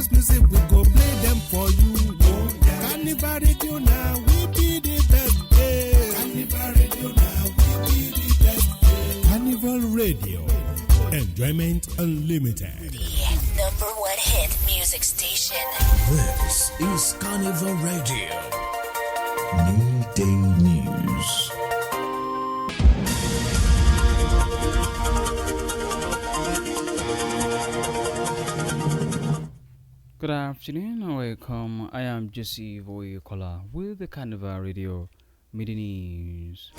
latest music, we go play them for you. Oh, yeah. Carnival Radio now, we be the best. Yeah. Carnival Radio now, we be the best. Yeah. Carnival Radio, enjoyment unlimited. The #1 hit music station. This is Carnival Radio. Midday News. Good afternoon and welcome. I am Jesse Voyekola with the Carnival Radio Midday News.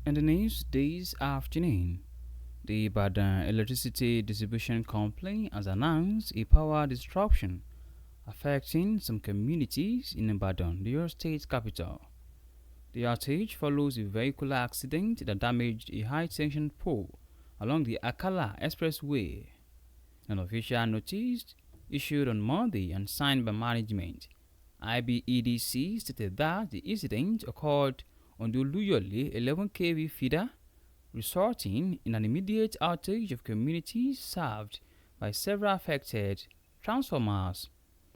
In the news this afternoon, the Ibadan Electricity Distribution Company has announced a power disruption affecting some communities in Ibadan, the state capital. The outage follows a vehicular accident that damaged a high-tension pole along the Akala Expressway. An official notice issued on Monday and signed by management, IBEDC, stated that the incident occurred on the Oluyole 11 kV feeder, resulting in an immediate outage of communities served by several affected transformers.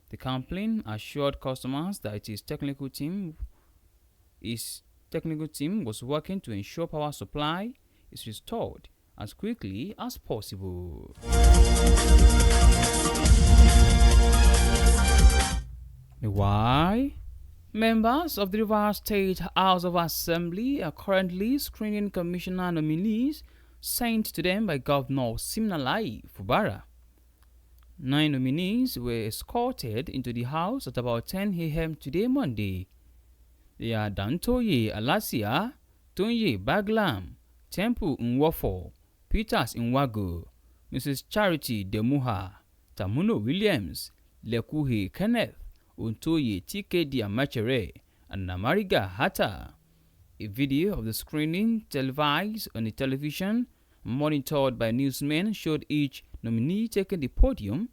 The company assured customers that its technical team was working to ensure power supply is restored as quickly as possible. Meanwhile, members of the Rivers State House of Assembly are currently screening commissioner nominees sent to them by Governor Siminalayi Fubara. 9 nominees were escorted into the House at about 10 a.m. today, Monday. They are Dantoye Alasia, Tonye Baglam, Temple Nwofo, Peters Nwago, Mrs. Charity Demuha, Tamuno Williams, Lekuhe Kenneth, Untoye TKD Amachere, and Namariga Hatta. A video of the screening televised on the television, monitored by newsmen, showed each nominee taking the podium,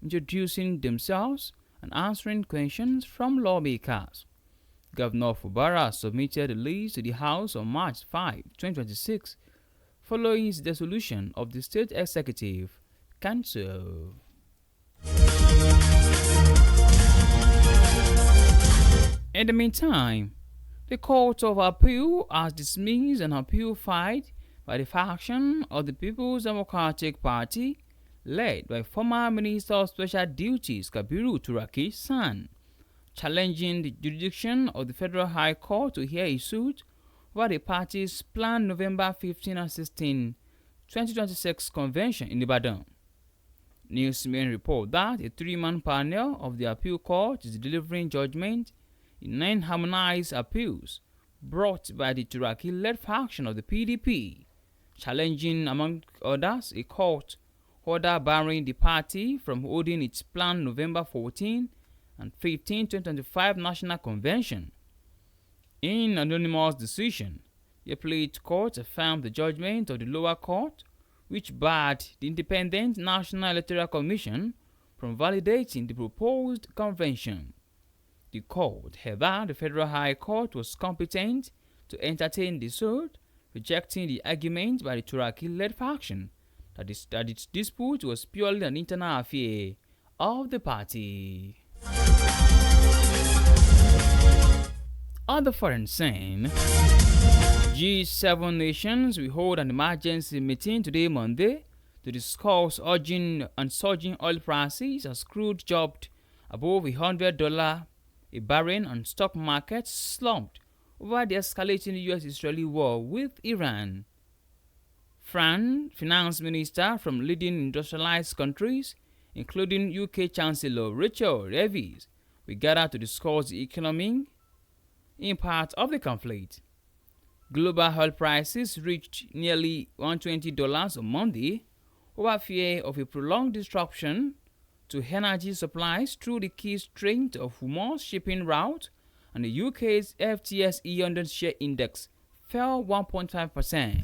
introducing themselves and answering questions from lawmakers. Governor Fubara submitted the list to the House on March 5, 2026, following his dissolution of the State Executive Council. In the meantime, the Court of Appeal has dismissed an appeal filed by the faction of the People's Democratic Party, led by former Minister of Special Duties Kabiru Turaki San, challenging the jurisdiction of the Federal High Court to hear a suit over the party's planned November 15 and 16, 2026 convention in Ibadan. Newsmen report that a 3-man panel of the appeal court is delivering judgment in 9 harmonized appeals brought by the Turaki-led faction of the PDP, challenging, among others, a court order barring the party from holding its planned November 14 and 15, 2025 National Convention. In an anonymous decision, the appellate court affirmed the judgment of the lower court, which barred the Independent National Electoral Commission from validating the proposed convention. The court held that the Federal High Court was competent to entertain the suit, rejecting the argument by the Turaki-led faction that its dispute was purely an internal affair of the party. On the foreign scene, G7 nations will hold an emergency meeting today, Monday, to discuss surging oil prices as crude dropped above $100 a barrel and stock markets slumped over the escalating U.S.-Israeli war with Iran. Finance minister from leading industrialized countries, including UK Chancellor Rachel Reeves, will gather to discuss the economic impact of the conflict. Global oil prices reached nearly $120 on Monday over fear of a prolonged disruption to energy supplies through the key Strait of Hormuz shipping route, and the UK's FTSE 100 share index fell 1.5%.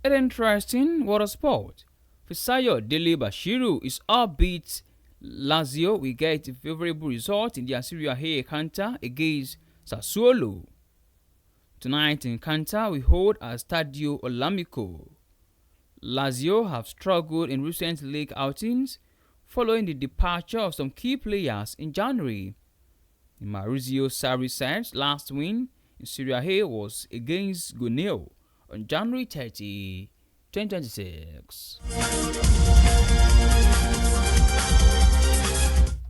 An interesting water sport. Fisayo Dele Bashiru is upbeat. Lazio will get a favorable result in their Serie A encounter against Sassuolo. Tonight in Kanta we hold at Stadio Olamiko. Lazio have struggled in recent league outings following the departure of some key players in January. Maurizio Sarri's side's last win in Serie A was against Guneo on January 30, 2026.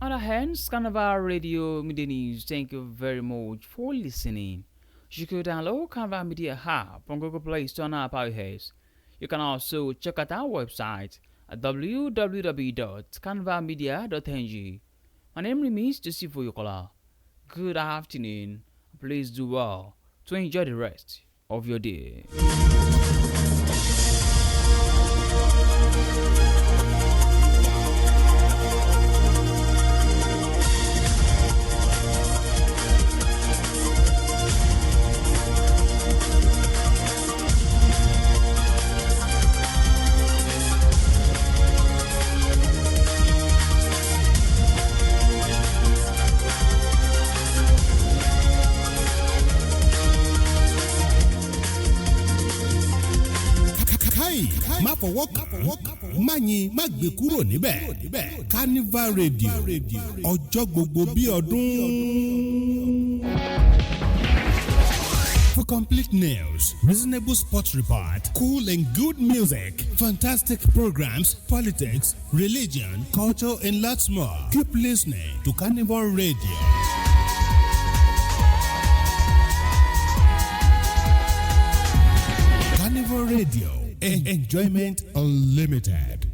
On the hands, Carnival Radio Media News, thank you very much for listening. You could download Carnival Media app from Google Play Store and Apple iOS. You can also check out our website at www.carnivalmedia.ng. My name remains Joseph Oyokola. Good afternoon. Please do well to enjoy the rest of your day. má fọwọ́ má yín má gbé kúrò níbẹ̀ Carnival Radio ọjọ́ gbogbo bí ọdún. For complete news, reasonable sports report, cool and good music, fantastic programs, politics, religion, culture, and lots more. Keep listening to Carnival Radio. Carnival Radio, enjoyment unlimited.